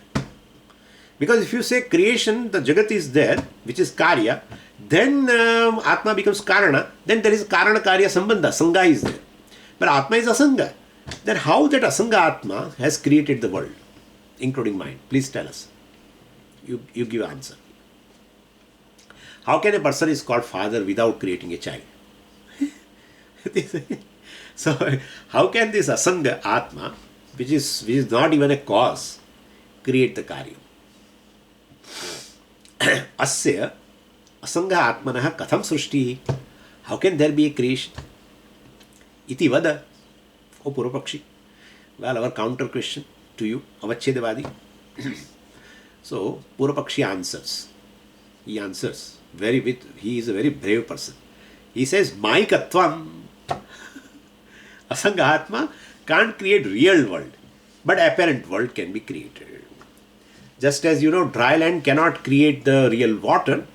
Because if you say creation, the Jagat is there, which is Karya, then Atma becomes Karana, then there is Karana Karya Sambandha, Sangha is there. But Atma is Asanga. Then how that Asanga Atma has created the world, including mind? Please tell us. You give answer. How can a person is called father without creating a child? So how can this Asanga Atma, which is not even a cause, create the Karya? Asya Asanga Atmanah Katham Srushti. How can there be a creation? Iti Vada. O Purvapakshi. Well, our counter question to you, Avachedavadi. So Purvapakshi answers. He answers he is a very brave person. He says, Maikatvam. Asanga Atma can't create real world, but apparent world can be created. Just as dry land cannot create the real water,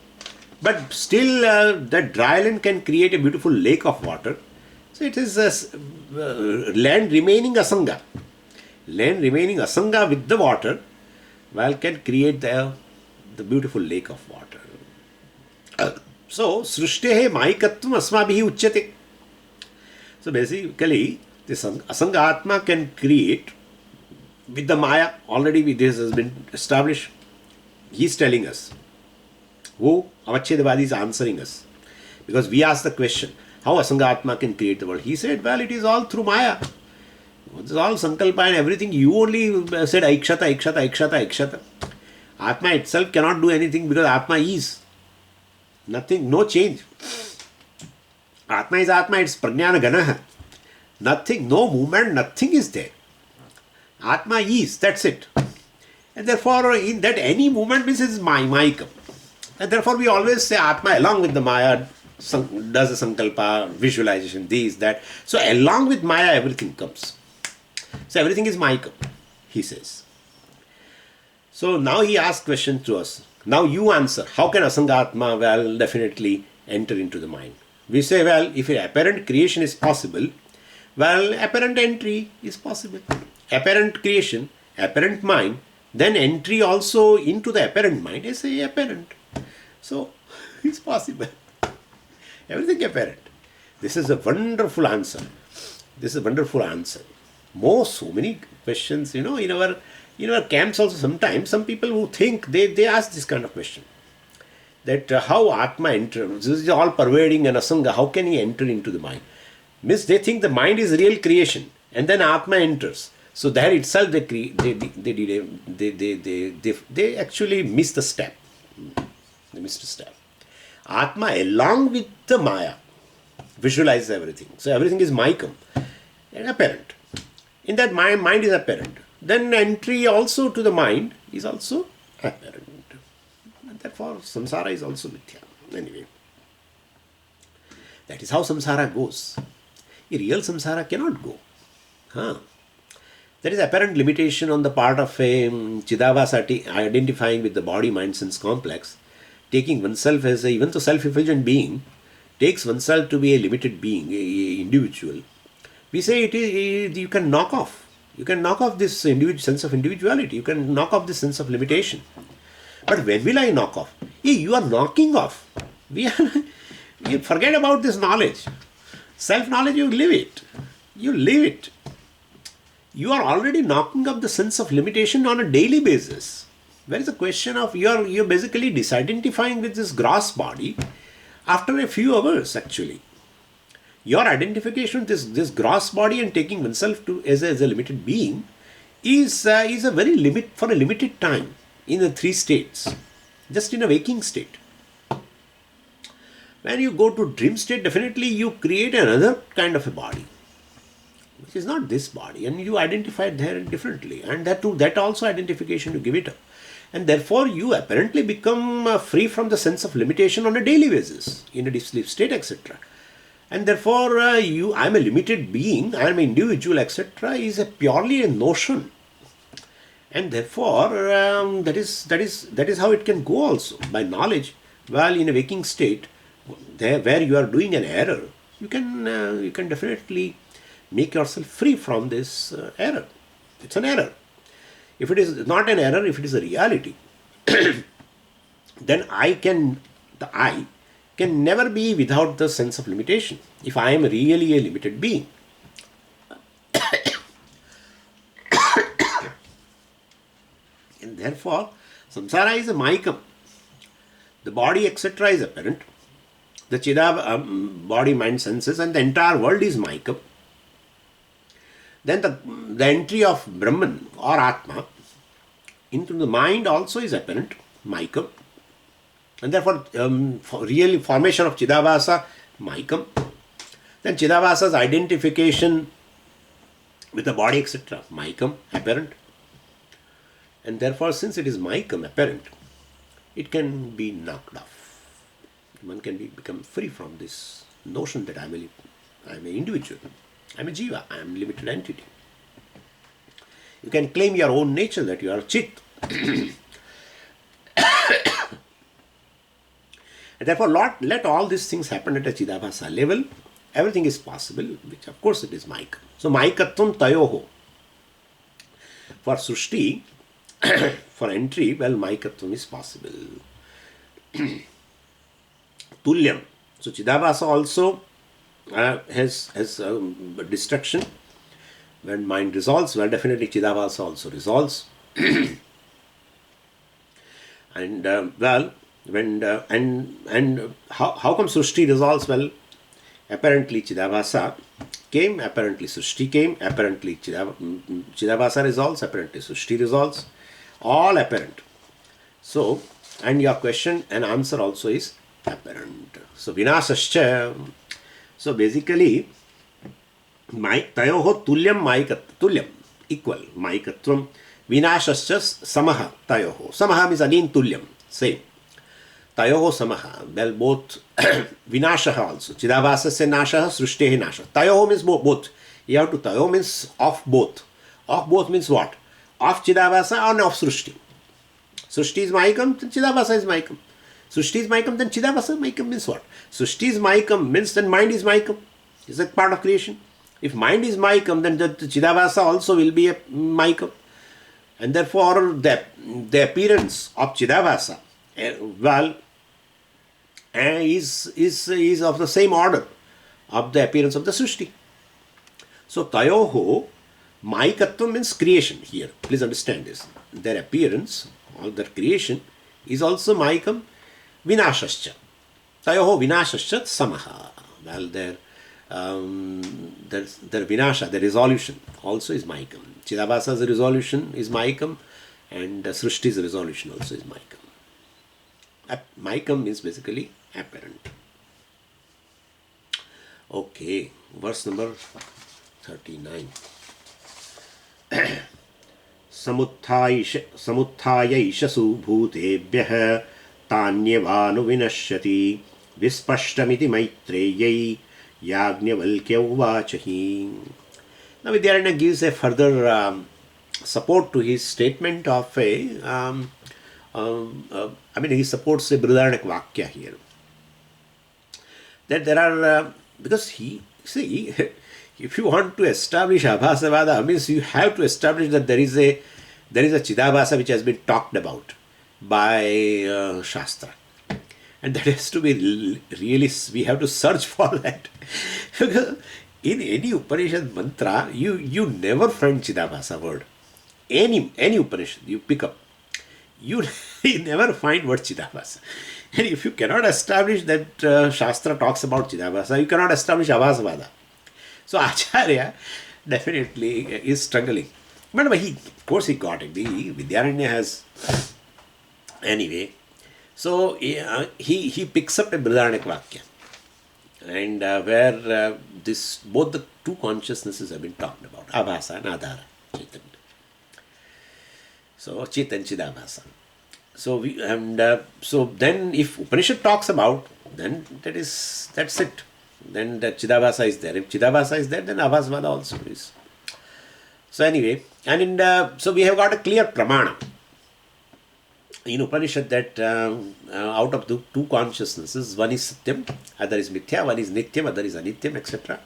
but still that dry land can create a beautiful lake of water. So it is land remaining Asanga. Land remaining Asanga with the water, well, can create the beautiful lake of water. So, Srushtehe Maikatvam Asmabhihi Uchyate. So basically, this Asanga Atma can create with the Maya. Already this has been established. He is telling us. Who? Avachedavadi is answering us. Because we asked the question, how Asanga Atma can create the world? He said, well, it is all through Maya. It is all Sankalpa and everything. You only said Aikshata, Aikshata, Aikshata, Aikshata. Atma itself cannot do anything because Atma is. Nothing, no change. Atma is Atma, it's Prajnana Ganaha. Nothing, no movement, nothing is there. Atma is, that's it. And therefore, in that any movement means it's Mayikam. And therefore, we always say Atma along with the Maya does a Sankalpa, visualization, this, that. So, along with Maya, everything comes. So, everything is Mayikam, he says. So, now he asks question to us. Now, you answer. How can Asanga Atma, well, definitely enter into the mind? We say, well, if apparent creation is possible, well, apparent entry is possible. Apparent creation, apparent mind, then entry also into the apparent mind is apparent. So, it's possible. Everything apparent. This is a wonderful answer. This is a wonderful answer. So many questions, in our camps also sometimes, some people who think, they ask this kind of question. That how Atma enters, this is all pervading and Asanga, how can he enter into the mind? Means they think the mind is real creation and then Atma enters. So there itself they actually miss the step. They missed a step. Atma along with the Maya visualizes everything. So everything is Mayikam and apparent. In that mind is apparent. Then entry also to the mind is also apparent. And therefore samsara is also mithya. Anyway, that is how samsara goes. A real samsara cannot go. There is apparent limitation on the part of a Chidavasa identifying with the body, mind, sense complex, taking oneself as even the self-effulgent being, takes oneself to be a limited being, a individual. We say you can knock off. You can knock off this sense of individuality. You can knock off this sense of limitation. But when will I knock off? You are knocking off. You forget about this knowledge. Self-knowledge, you live it. You live it. You are already knocking up the sense of limitation on a daily basis. There is a question of you're basically disidentifying with this gross body after a few hours actually. Your identification with this gross body and taking oneself to as a limited being is a very for a limited time in the three states, just in a waking state. When you go to dream state, definitely you create another kind of a body, which is not this body, and you identify it there differently, and that also identification you give it up. And therefore you apparently become free from the sense of limitation on a daily basis, in a deep sleep state, etc. And therefore, I am a limited being, I am an individual, etc., is a purely a notion. And therefore, that is how it can go also by knowledge. While in a waking state, there where you are doing an error, you can definitely make yourself free from this error. It's an error. If it is not an error, if it is a reality, then the I can never be without the sense of limitation. If I am really a limited being, and therefore, samsara is a mayikam. The body, etc., is apparent. The body, mind, senses, and the entire world is mayikam. Then the entry of Brahman or Atma into the mind also is apparent, mayikam. And therefore, really formation of Chidabhasa, mayikam. Then Chidabhasa's identification with the body, etc., mayikam, apparent. And therefore, since it is mayikam, apparent, it can be knocked off. One can become free from this notion that I am an individual, I am a jiva, I am a limited entity. You can claim your own nature that you are chit. And therefore, let all these things happen at a Chidabhasa level. Everything is possible, which of course it is Maika. So, Maikatvam Tayoho. For Srushti, for entry, well, Maikatvam is possible. Tulyam. So, Chidabhasa also has destruction. When mind resolves, well, definitely Chidabhasa also resolves. And when and how come Srushti resolves? Well, apparently Chidabhasa came, apparently Srushti came, apparently Chidabhasa resolves, apparently Srushti resolves, all apparent. So, and your question and answer also is apparent. So, vinasascha. So, basically, tayoho tulyam tulyam, equal, maikatvam, vinasascha samaha tayoho. Samaha means again tulyam, same. Tayoho samaha, well, both vinashaha also. Chidabhasasya nashaha, srushtehe nashaha. Tayoho means both. You have to tayoho means of both. Of both means what? Of Chidabhasa or of Srushti. Srushti is Maikam, then Chidabhasa is Maikam. Srushti is Maikam, then Chidabhasa Maikam means what? Srushti is Maikam means then mind is Maikam. Is that part of creation? If mind is Maikam, then the Chidabhasa also will be a Maikam. And therefore, the appearance of Chidabhasa, well, is of the same order of the appearance of the Srushti. So, Tayoho, Maikatvam means creation here. Please understand this. Their appearance or their creation is also Maikam, Vinashascha. Tayoho Vinashascha Samaha. Well, their Vinasha, their resolution also is Maikam. Chidabhasa's resolution is Maikam, and Srushti's resolution also is Maikam. Maikam means basically apparent. Okay, verse number 39. समुत्थायैष भूतेभ्यः तान्यवानुविनश्यति विस्पष्टमिति मैत्रेयै Yajnavalkya उवाच हि. Now Vidyaranya gives a further support to his statement of he supports a Brihadaranyaka Vakya here. That there are, because if you want to establish Abhasavada, means you have to establish that there is a Chidabhasa which has been talked about by Shastra. And that has to be really, we have to search for that. Because in any Upanishad mantra, you never find Chidabhasa word. Any Upanishad you pick up, you never find word Chidabhasa. And if you cannot establish that Shastra talks about Chidabhasa, you cannot establish Abhasavada. So Acharya definitely is struggling. But of course he got it. Vidyaranya has, anyway. So he picks up a Brihadaranyaka Vakya. And where both the two consciousnesses have been talked about. Abhasa and Adhara. Chaitanya. So Chit and Chidabhasa. So then if Upanishad talks about, then that's it. then the Chidabhasa is there. If Chidabhasa is there, then Abhasvada also is. So anyway, and so we have got a clear pramana in Upanishad that out of the two consciousnesses, one is Satyam, other is Mithya, one is Nityam, other is Anityam, etc.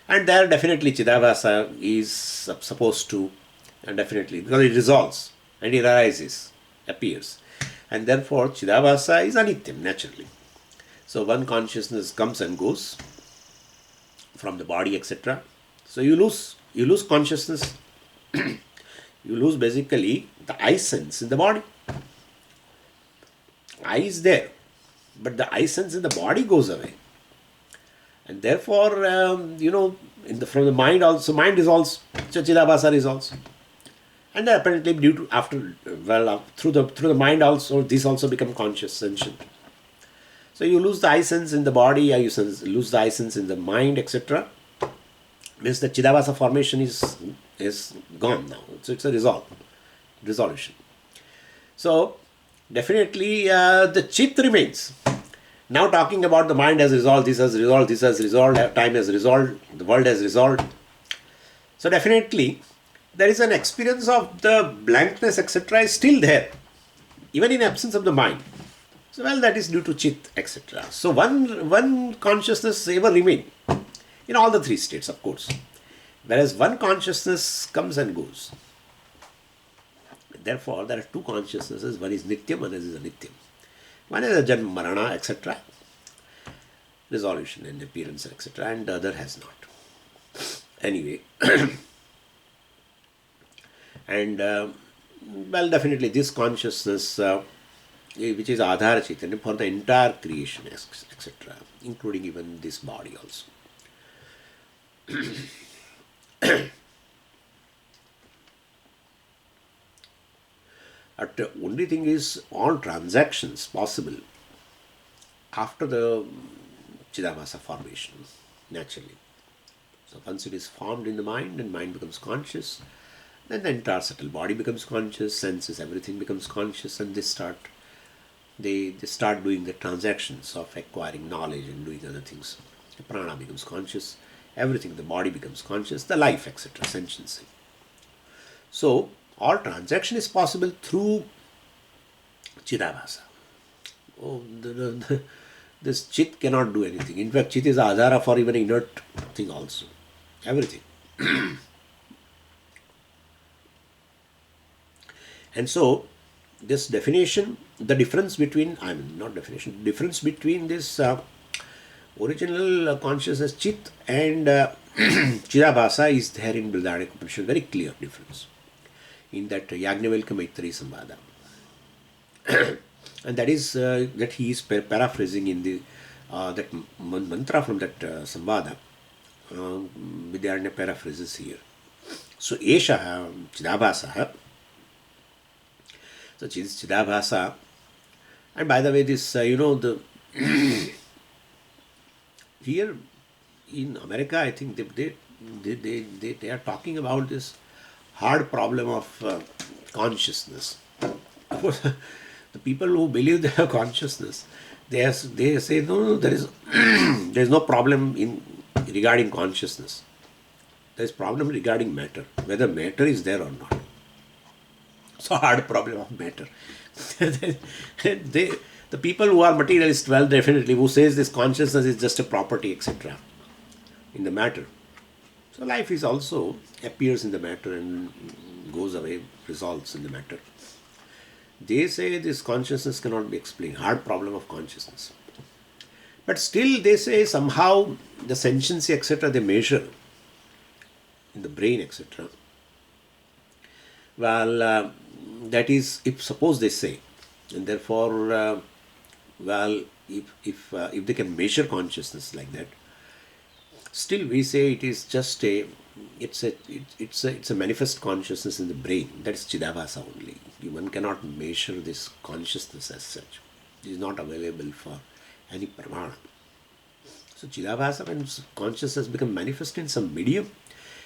And there definitely Chidabhasa is supposed to, and definitely, because it resolves and it arises, appears. And therefore Chidabhasa is Anityam, naturally. So one consciousness comes and goes from the body, etc. So you lose consciousness. You lose basically the I sense in the body. I is there, but the I sense in the body goes away. And therefore, from the mind also, mind is also, Chidabhasa is also. And apparently due to, through the mind also, this also become conscious, sentient. So you lose the I sense in the body, you lose the I sense in the mind, etc. Means the Chidabhasa formation is gone now. So it's a resolution. So definitely the Chit remains. Now talking about the mind has resolved, this has resolved, time has resolved, the world has resolved. So definitely there is an experience of the blankness, etc. is still there, even in absence of the mind. So that is due to Chit, etc. So one consciousness ever remain in all the three states, of course. Whereas one consciousness comes and goes. Therefore, there are two consciousnesses. One is Nityam, one is Anityam. One is a Janma, Marana, etc. Resolution and appearance, etc. And the other has not. Anyway. And definitely this consciousness, which is Adhara Chaitanya for the entire creation, etc., including even this body also. But the only thing is, all transactions possible after the Chidabhasa formation, naturally. So once it is formed in the mind and mind becomes conscious, then the entire subtle body becomes conscious, senses, everything becomes conscious, and they start doing the transactions of acquiring knowledge and doing other things. The prana becomes conscious, everything, the body becomes conscious, the life, etc., sentiency. So all transaction is possible through Chidabhasa. This Chit cannot do anything. In fact, Chit is Adhara for even inert thing also. Everything. And so, this definition, the difference between, difference between this original consciousness Chit and Chidabhasa is there in Brihadaranyaka Upanishad, very clear difference in that Yajnavalkya Maitreyi Samvada. And that is that he is paraphrasing in the that mantra from that Samvada. Vidyaranya paraphrases here. So Esha Chidabhasa. So Chidabhasa. And by the way, this the here in America, I think they are talking about this hard problem of consciousness. Of course, the people who believe they have consciousness, they say no, there is no problem regarding consciousness. There is problem regarding matter, whether matter is there or not. So hard problem of matter. The people who are materialist, well, definitely, who says this consciousness is just a property, etc., in the matter. So life is also appears in the matter and goes away, resolves in the matter. They say this consciousness cannot be explained, hard problem of consciousness. But still they say somehow the sentiency, etc., they measure in the brain, etc. Well, that is, if suppose they say, and therefore, if they can measure consciousness like that, still we say it is just it's a manifest consciousness in the brain. That is Chidabhasa only. One cannot measure this consciousness as such. It is not available for any pramana. So Chidabhasa, when consciousness becomes manifest in some medium,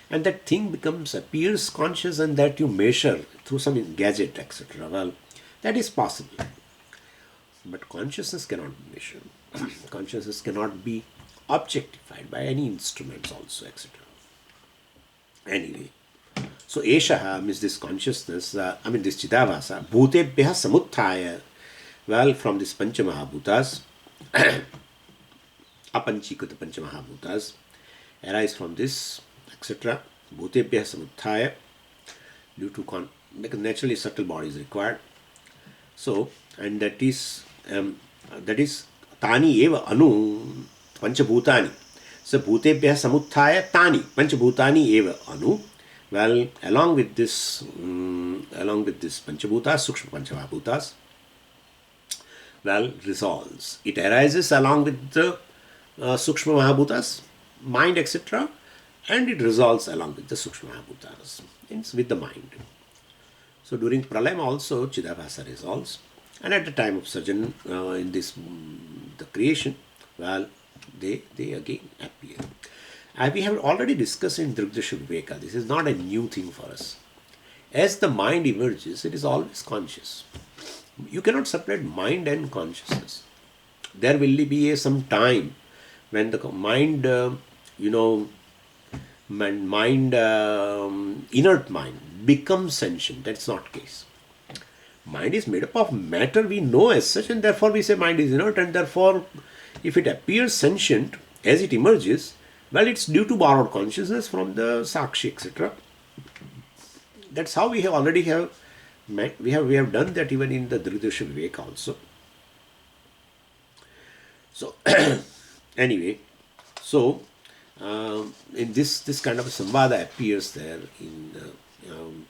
and that thing appears conscious, and that you measure through some gadget, etc. Well, that is possible. But consciousness cannot be measured. Consciousness cannot be objectified by any instruments also, etc. Anyway, so Eshaha means this consciousness, this Chidavasa, Bhutebhya Samuthaya, well, from this Panchamahabhutas, Apanchikata Panchamahabhutas, arise from this, etc. Bhutebhya Samuthaya, due to because naturally subtle body is required. So, and that is Tani eva anu Panchabhutani. So Bhutebhya Samuthaya Tani Panchabhutani eva anu. Well, along with this Panchabhutas, Sukshma Panchabhutas, well, resolves. It arises along with the Sukshma Mahabhutas, mind, etc., and it resolves along with the Sukshma Mahabhutas, means with the mind. So during Pralayam also Chidabhasa resolves, and at the time of Sajan, in this the creation, well, they again appear. And we have already discussed in Drigdasha Viveka, this is not a new thing for us. As the mind emerges, it is always conscious. You cannot separate mind and consciousness. There will be some time when the mind, inert mind becomes sentient. That's not the case. Mind is made up of matter we know as such, and therefore we say mind is inert, and therefore if it appears sentient as it emerges, well, it's due to borrowed consciousness from the Sakshi, etc. That's how we have already we have done that even in the Drigdasha Viveka also. So anyway, so in this kind of samvada appears there in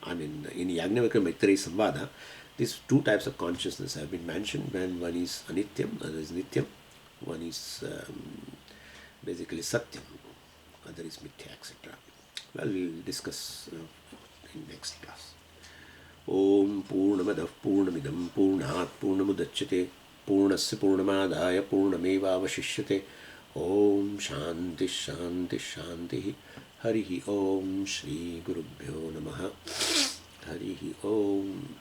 in Yajnavalkya Maitreyi Samvada. These two types of consciousness have been mentioned. When one is anityam, other is nityam. One is basically satyam, other is mithya, etc. Well, we will discuss in next class. Om Purnamadav Purnamidam Purnat Purnamudachyate Purnasya Purnamadaya Purnameva Avashishyate. Om Shanti Shanti Shanti. Harihi Om Shri Gurubhyo Namaha. Harihi Om.